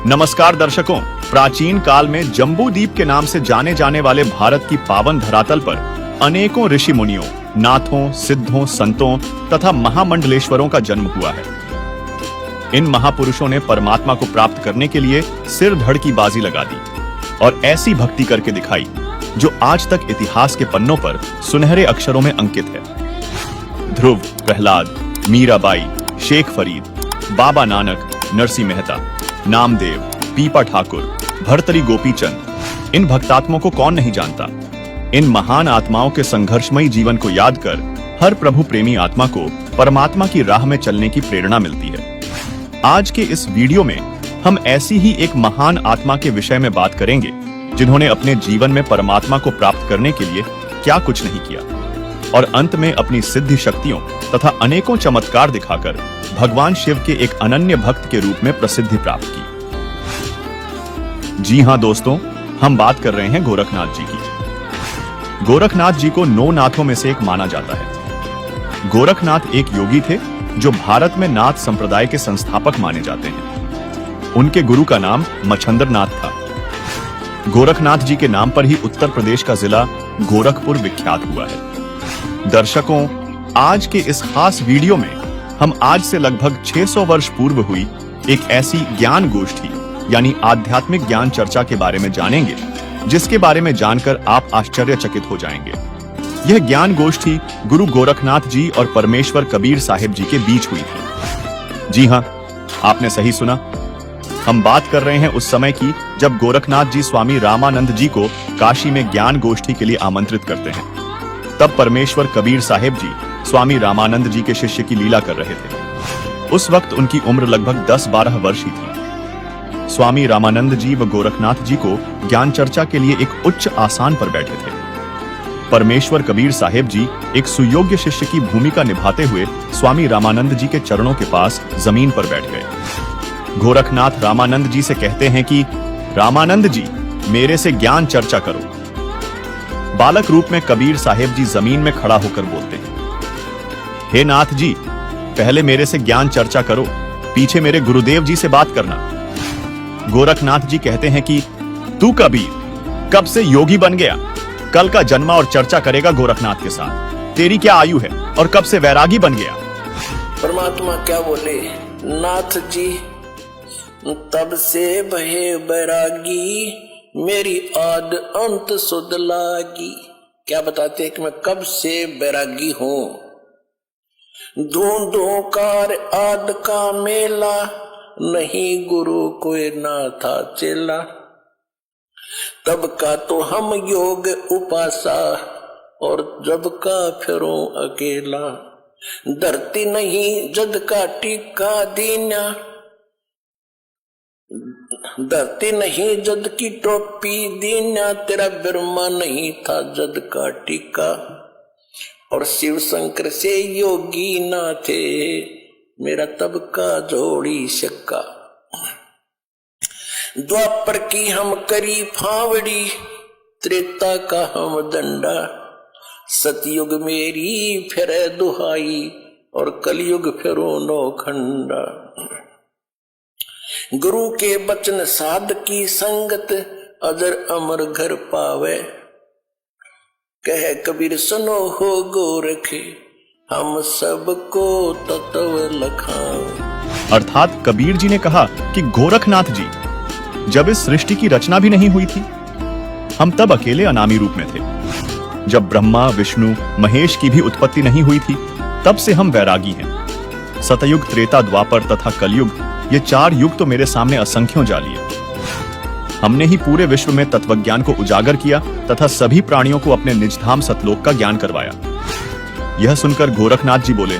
नमस्कार दर्शकों, प्राचीन काल में जम्बू द्वीप के नाम से जाने जाने वाले भारत की पावन धरातल पर अनेकों ऋषि मुनियों, नाथों, सिद्धों, संतों तथा महामंडलेश्वरों का जन्म हुआ है। इन महापुरुषों ने परमात्मा को प्राप्त करने के लिए सिर धड़ की बाजी लगा दी और ऐसी भक्ति करके दिखाई जो आज तक इतिहास के पन्नों पर सुनहरे अक्षरों में अंकित है। ध्रुव, प्रहलाद, मीराबाई, शेख फरीद, बाबा नानक, नरसिंह मेहता, नामदेव, पीपा ठाकुर, भर्तरी गोपीचंद, इन भक्तात्माओं को कौन नहीं जानता। इन महान आत्माओं के संघर्षमयी जीवन को याद कर हर प्रभु प्रेमी आत्मा को परमात्मा की राह में चलने की प्रेरणा मिलती है। आज के इस वीडियो में हम ऐसी ही एक महान आत्मा के विषय में बात करेंगे जिन्होंने अपने जीवन में परमात्मा को प्राप्त करने के लिए क्या कुछ नहीं किया और अंत में अपनी सिद्धि शक्तियों तथा अनेकों चमत्कार दिखाकर भगवान शिव के एक अनन्य भक्त के रूप में प्रसिद्धि प्राप्त की। जी हां दोस्तों, हम बात कर रहे हैं गोरखनाथ जी की। गोरखनाथ जी को 9 नाथों में से एक माना जाता है। गोरखनाथ एक योगी थे जो भारत में नाथ संप्रदाय के संस्थापक माने जाते हैं। उनके गुरु का नाम मच्छंद्र नाथ था। गोरखनाथ जी के नाम पर ही उत्तर प्रदेश का जिला गोरखपुर विख्यात हुआ है। दर्शकों, आज के इस खास वीडियो में हम आज से लगभग 600 वर्ष पूर्व हुई एक ऐसी ज्ञान गोष्ठी यानी आध्यात्मिक ज्ञान चर्चा के बारे में जानेंगे जिसके बारे में जानकर आप आश्चर्यचकित हो जाएंगे। यह ज्ञान गोष्ठी गुरु गोरखनाथ जी और परमेश्वर कबीर साहिब जी के बीच हुई थी। जी हां, आपने सही सुना। हम बात कर रहे हैं उस समय की जब गोरखनाथ जी स्वामी रामानंद जी को काशी में ज्ञान गोष्ठी के लिए आमंत्रित करते हैं। तब परमेश्वर कबीर साहिब जी स्वामी रामानंद जी के शिष्य की लीला कर रहे थे। उस वक्त उनकी उम्र लगभग 10-12 वर्ष ही थी। स्वामी रामानंद जी व गोरखनाथ जी को ज्ञान चर्चा के लिए एक उच्च आसन पर बैठे थे। परमेश्वर कबीर साहिब जी एक सुयोग्य शिष्य की भूमिका निभाते हुए स्वामी रामानंद जी के चरणों के पास जमीन पर बैठ गए। गोरखनाथ रामानंद जी से कहते हैं कि रामानंद जी, मेरे से ज्ञान चर्चा करो। बालक रूप में कबीर साहिब जी जमीन में खड़ा होकर बोलते हैं, हे नाथ जी, पहले मेरे से ज्ञान चर्चा करो, पीछे मेरे गुरुदेव जी से बात करना। गोरखनाथ जी कहते हैं कि तू कबीर कब से योगी बन गया? कल का जन्मा और चर्चा करेगा गोरखनाथ के साथ। तेरी क्या आयु है और कब से वैरागी बन गया? परमात्मा क्या बोले, नाथ जी तब से भये बैरागी, मेरी आद अंत सुध लागी। क्या बताते हैं कि मैं कब से बैरागी हूं। ढूंढो कार आद का मेला, नहीं गुरु कोई ना था चेला। तब का तो हम योग उपासा, और जब का फिरो अकेला। धरती नहीं जद का टीका दीना, धरती नहीं जद की टोपी दीना। तेरा बिरमा नहीं था जद का टीका, और शिव शंकर से योगी ना थे, मेरा तब का जोड़ी शक्का। द्वापर की हम करी फावड़ी, त्रेता का हम दंडा। सतयुग मेरी फिरे दुहाई, और कलयुग फिरो नौखंडा। गुरु के बचन साध की संगत, अजर अमर घर पावे। कह कबीर सुनो हो गोरखे, हम सबको तत्व लखाएं। अर्थात कबीर जी ने कहा कि गोरखनाथ जी, जब इस सृष्टि की रचना भी नहीं हुई थी, हम तब अकेले अनामी रूप में थे। जब ब्रह्मा, विष्णु, महेश की भी उत्पत्ति नहीं हुई थी, तब से हम वैरागी हैं। सतयुग, त्रेता, द्वापर तथा कलयुग, ये 4 युग तो मेरे सामने असंख्यों जा लिए। हमने ही पूरे विश्व में तत्वज्ञान को उजागर किया तथा सभी प्राणियों को अपने निजधाम सतलोक का ज्ञान करवाया। यह सुनकर गोरखनाथ जी बोले,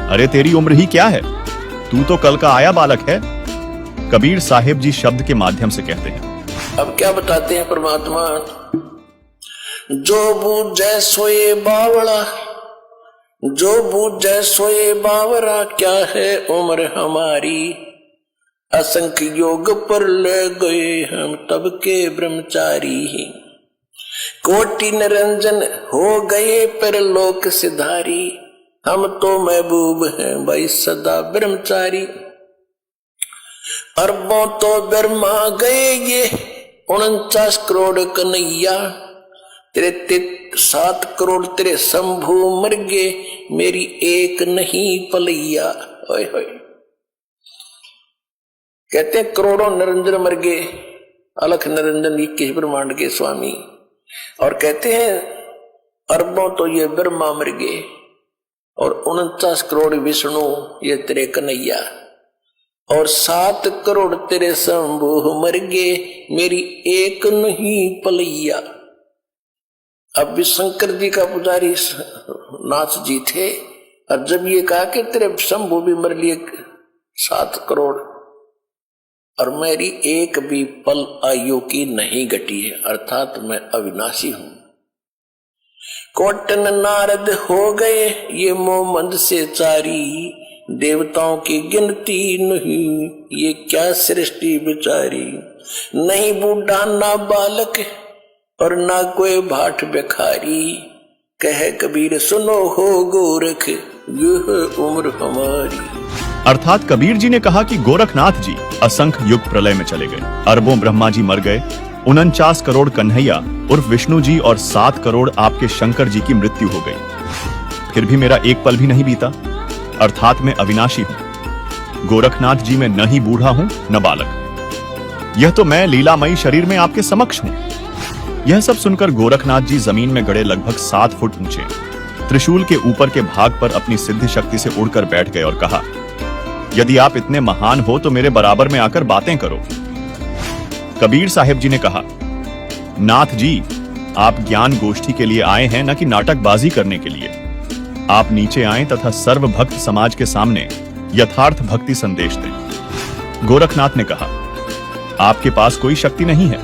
अरे तेरी उम्र ही क्या है, तू तो कल का आया बालक है। कबीर साहिब जी शब्द के माध्यम से कहते हैं। अब क्या बताते हैं परमात्मा, जो बूझे सोए बावड़ा, जो बूझे सोए बावरा। क्या है उम्र हमारी, असंख्य योग पर ले गए हम तब के ब्रह्मचारी। कोटि निरंजन हो गए पर लोक सिधारी, हम तो महबूब हैं भाई सदा ब्रह्मचारी। अरबों तो ब्रह्मा गए ये 49 करोड़ कन्हैया, तेरे 7 करोड़ तेरे शंभू मर गए, मेरी एक नहीं पलैया। ओए होए, कहते हैं करोड़ों निरंजन मर गए, अलख निरंजन 21 ब्रह्मांड के स्वामी, और कहते हैं अरबों तो ये ब्रह्मा मर गए और 49 करोड़ विष्णु ये तेरे कन्हैया, और 7 करोड़ तेरे शंभू मर गए, मेरी एक नहीं पलैया। अब भी शंकर जी का पुजारी नाथ जी थे, और जब ये कहा कि तेरे शंभू भी मर लिए 7 करोड़ और मेरी एक भी पल आयु की नहीं घटी है, अर्थात मैं अविनाशी हूं। कोटन नारद हो गए ये मोमंद से चारी, देवताओं की गिनती नहीं ये क्या सृष्टि बिचारी। नहीं बूढ़ा ना बालक और ना कोई भाट बेखारी, कहे कबीर सुनो हो गोरख यह उम्र हमारी। अर्थात कबीर जी ने कहा कि गोरखनाथ जी असंख्य युग प्रलय में चले गए, अरबों ब्रह्मा जी मर गए, 49 करोड़ कन्हैया उर्फ विष्णु जी और 7 करोड़ आपके शंकर जी की मृत्यु हो गई, फिर भी मेरा एक पल भी नहीं बीता, अर्थात मैं अविनाशी हूं। गोरखनाथ जी में न ही बूढ़ा हूं न बालक, यह तो मैं लीलामयी शरीर में आपके समक्ष हूं। यह सब सुनकर गोरखनाथ जी जमीन में गड़े लगभग 7 फुट ऊंचे त्रिशूल के ऊपर के भाग पर अपनी सिद्ध शक्ति से उड़कर बैठ गए और कहा, यदि आप इतने महान हो तो मेरे बराबर में आकर बातें करो। कबीर साहिब जी ने कहा, नाथ जी आप ज्ञान गोष्ठी के लिए आए हैं न कि नाटकबाजी करने के लिए। आप नीचे आएं तथा सर्व भक्त समाज के सामने यथार्थ भक्ति संदेश दें। गोरखनाथ ने कहा, आपके पास कोई शक्ति नहीं है,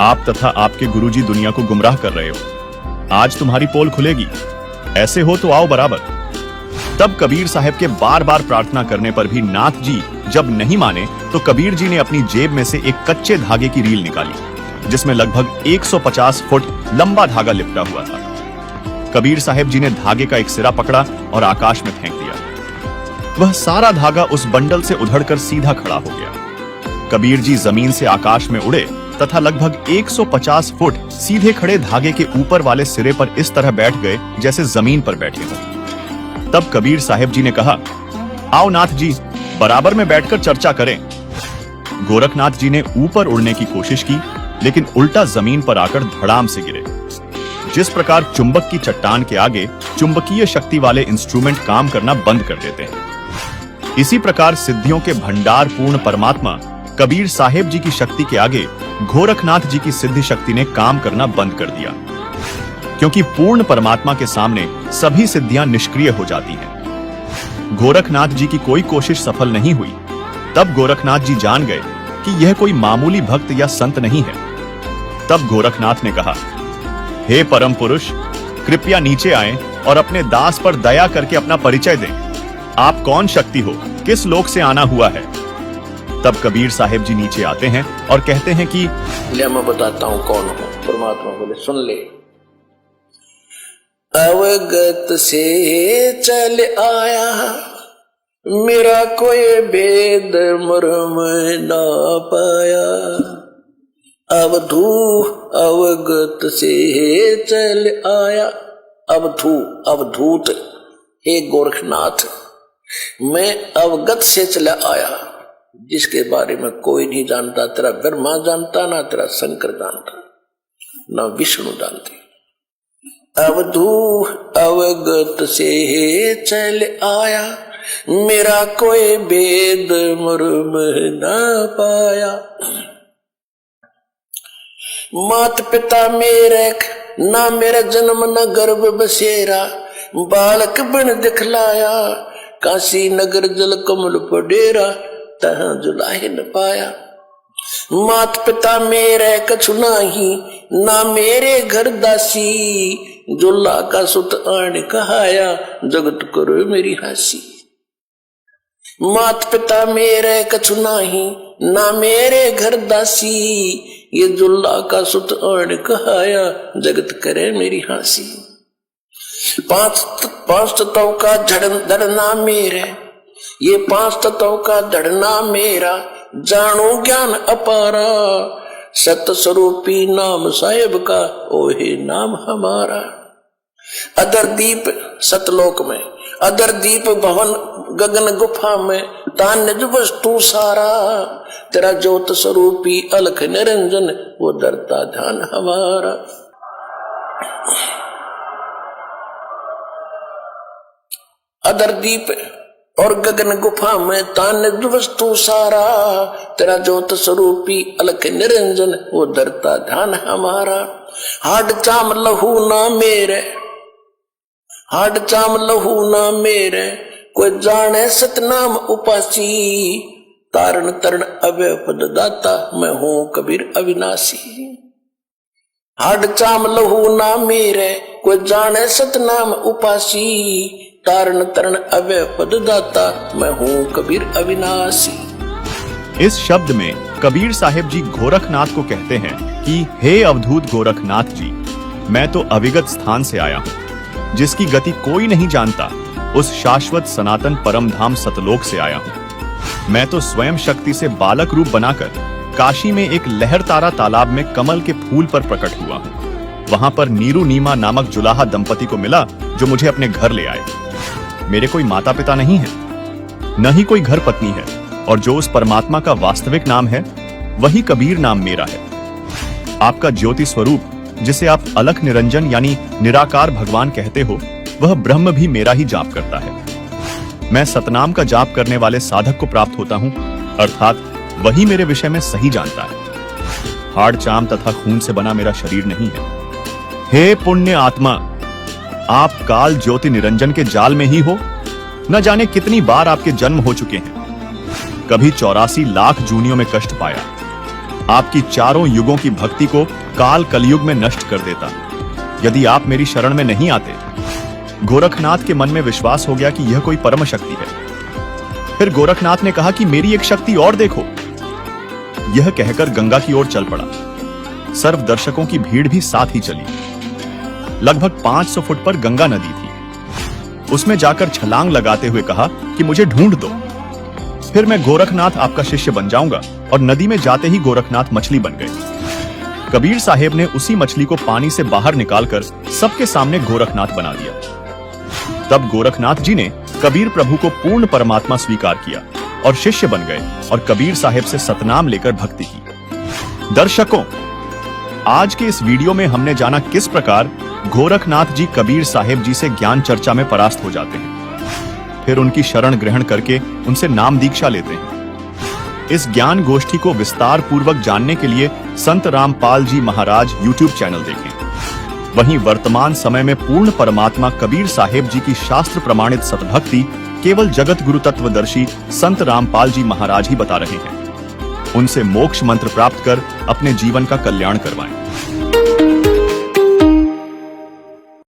आप तथा आपके गुरुजी दुनिया को गुमराह कर रहे हो। आज तुम्हारी पोल खुलेगी, ऐसे हो तो आओ बराबर। तब कबीर साहब के बार बार प्रार्थना करने पर भी नाथ जी जब नहीं माने तो कबीर जी ने अपनी जेब में से एक कच्चे धागे की रील निकाली, जिसमें लगभग 150 फुट लंबा धागा लिपटा हुआ था। कबीर साहब जी ने धागे का एक सिरा पकड़ा और आकाश में फेंक दिया। वह सारा धागा उस बंडल से उधड़कर सीधा खड़ा हो गया। कबीर जी जमीन से आकाश में उड़े तथा लगभग 150 फुट सीधे खड़े धागे के ऊपर वाले सिरे पर इस तरह बैठ गए जैसे जमीन पर बैठे हों। तब कबीर साहब जी ने कहा, आओ नाथ जी बराबर में बैठकर चर्चा करें। गोरखनाथ जी ने ऊपर उड़ने की कोशिश की, लेकिन उल्टा जमीन पर आकर धड़ाम से गिरे। जिस प्रकार चुंबक की चट्टान के आगे चुंबकीय शक्ति वाले इंस्ट्रूमेंट काम करना बंद कर देते हैं, इसी प्रकार सिद्धियों के भंडार पूर्ण परमात्मा कबीर साहेब जी की शक्ति के आगे गोरखनाथ जी की सिद्धि शक्ति ने काम करना बंद कर दिया, क्योंकि पूर्ण परमात्मा के सामने सभी सिद्धियां निष्क्रिय हो जाती हैं। गोरखनाथ जी की कोई कोशिश सफल नहीं हुई। तब गोरखनाथ जी जान गए कि यह कोई मामूली भक्त या संत नहीं है। तब गोरखनाथ ने कहा, हे परम पुरुष, कृपया नीचे आएं और अपने दास पर दया करके अपना परिचय दें। आप कौन शक्ति हो, किस लोक से आना हुआ है? तब कबीर साहेब जी नीचे आते हैं और कहते हैं कि ले मैं बताता हूं कौन हूं। परमात्मा बोले, सुन ले। अवगत से चल आया, मेरा कोई भेद मर्म ना पाया। अवधू अवगत से चल आया, अवधूत हे गोरखनाथ, मैं अवगत से चला आया, जिसके बारे में कोई नहीं जानता। तेरा ब्रह्मा जानता, ना तेरा शंकर जानता, ना विष्णु जानते। अवधू अवगत से चल आया, मेरा कोई भेद मर्म ना पाया। मात पिता मेरे ना मेरा जन्म न गर्भ बसेरा, बालक बन दिखलाया, काशी नगर जल कमल पडेरा, तहाँ जुलाहे न पाया। मात पिता मेरे कछु नाही, ना मेरे घर दासी, जुल्ला का सुत आन कहाया, जगत करो मेरी हासी। मात पिता मेरे कछु नाही, ना मेरे घर दासी, ये जुल्ला का सुत आन कहाया, जगत करे मेरी हासी। पांच तत्व का धड़ना मेरे, ये 5 तत्वों का धड़ना मेरा, जानो ज्ञान अपारा। सत स्वरूपी नाम साहेब का, ओहे नाम हमारा। अदर दीप सतलोक में, अदर दीप भवन गगन गुफा में, तान निज वस्तु सारा। तेरा ज्योत स्वरूपी अलख निरंजन, वो दरता ध्यान हमारा। अदर दीप और गगन गुफा में, तान निज वस्तु सारा। तेरा ज्योत स्वरूपी अलख निरंजन, वो दरता ध्यान हमारा। हाड चाम लहू ना मेरे, हाड चाम लहू ना मेरे, कोई जाने सतनाम उपासी। तारण तरण अवय पद दाता, मैं हूं कबीर अविनाशी। हाड चाम लहू ना मेरे, कोई जाने सतनाम उपासी। तारण तरण अवय पद दाता, मैं हूं कबीर अविनाशी। इस शब्द में कबीर साहिब जी गोरखनाथ को कहते हैं कि हे अवधूत गोरखनाथ जी, मैं तो अविगत स्थान से आया हूं, जिसकी गति कोई नहीं जानता। उस शाश्वत सनातन परम धाम सतलोक से आया हूं। मैं तो स्वयं शक्ति से बालक रूप बनाकर काशी में एक लहर तारा तालाब में कमल के फूल पर प्रकट हुआ हूं। वहां पर नीरू नीमा नामक जुलाहा दंपति को मिला, जो मुझे अपने घर ले आए। मेरे कोई माता पिता नहीं है, न ही कोई घर पत्नी है, और जो उस परमात्मा का वास्तविक नाम है, वही कबीर नाम मेरा है। आपका ज्योति स्वरूप, जिसे आप अलख निरंजन यानी निराकार भगवान कहते हो, वह ब्रह्म भी मेरा ही जाप करता है। मैं सतनाम का जाप करने वाले साधक को प्राप्त होता हूं, अर्थात वही मेरे विषय में सही जानता है। हाड़ चाम तथा खून से बना मेरा शरीर नहीं है। हे पुण्य आत्मा, आप काल ज्योति निरंजन के जाल में ही हो। न जाने कितनी बार आपके जन्म हो चुके हैं। कभी 84 लाख जूनियों में कष्ट पाया। आपकी चारों युगों की भक्ति को काल कलयुग में नष्ट कर देता, यदि आप मेरी शरण में नहीं आते। गोरखनाथ के मन में विश्वास हो गया कि यह कोई परम शक्ति है। फिर गोरखनाथ ने कहा कि मेरी एक शक्ति और देखो। यह कहकर गंगा की ओर चल पड़ा। सर्व दर्शकों की भीड़ भी साथ ही चली। लगभग 500 फुट पर गंगा नदी थी। उसमें जाकर छलांग लगाते हुए कहा कि मुझे ढूंढ दो, फिर मैं गोरखनाथ आपका शिष्य बन जाऊंगा। और नदी में जाते ही गोरखनाथ मछली बन गए। कबीर साहेब ने उसी मछली को पानी से बाहर निकालकर सबके सामने गोरखनाथ बना दिया। तब गोरखनाथ जी ने कबीर प्रभु को पूर्ण परमात्मा स्वीकार किया और शिष्य बन गए और कबीर साहेब से सतनाम लेकर भक्ति की। दर्शकों, आज के इस वीडियो में हमने जाना किस प्रकार गोरखनाथ जी कबीर साहेब जी से ज्ञान चर्चा में परास्त हो जाते हैं, फिर उनकी शरण ग्रहण करके उनसे नाम दीक्षा लेते हैं। इस ज्ञान गोष्ठी को विस्तार पूर्वक जानने के लिए संत रामपाल जी महाराज यूट्यूब चैनल देखें। वहीं वर्तमान समय में पूर्ण परमात्मा कबीर साहेब जी की शास्त्र प्रमाणित सतभक्ति केवल जगत गुरु तत्वदर्शी संत रामपाल जी महाराज ही बता रहे हैं। उनसे मोक्ष मंत्र प्राप्त कर अपने जीवन का कल्याण करवाएं।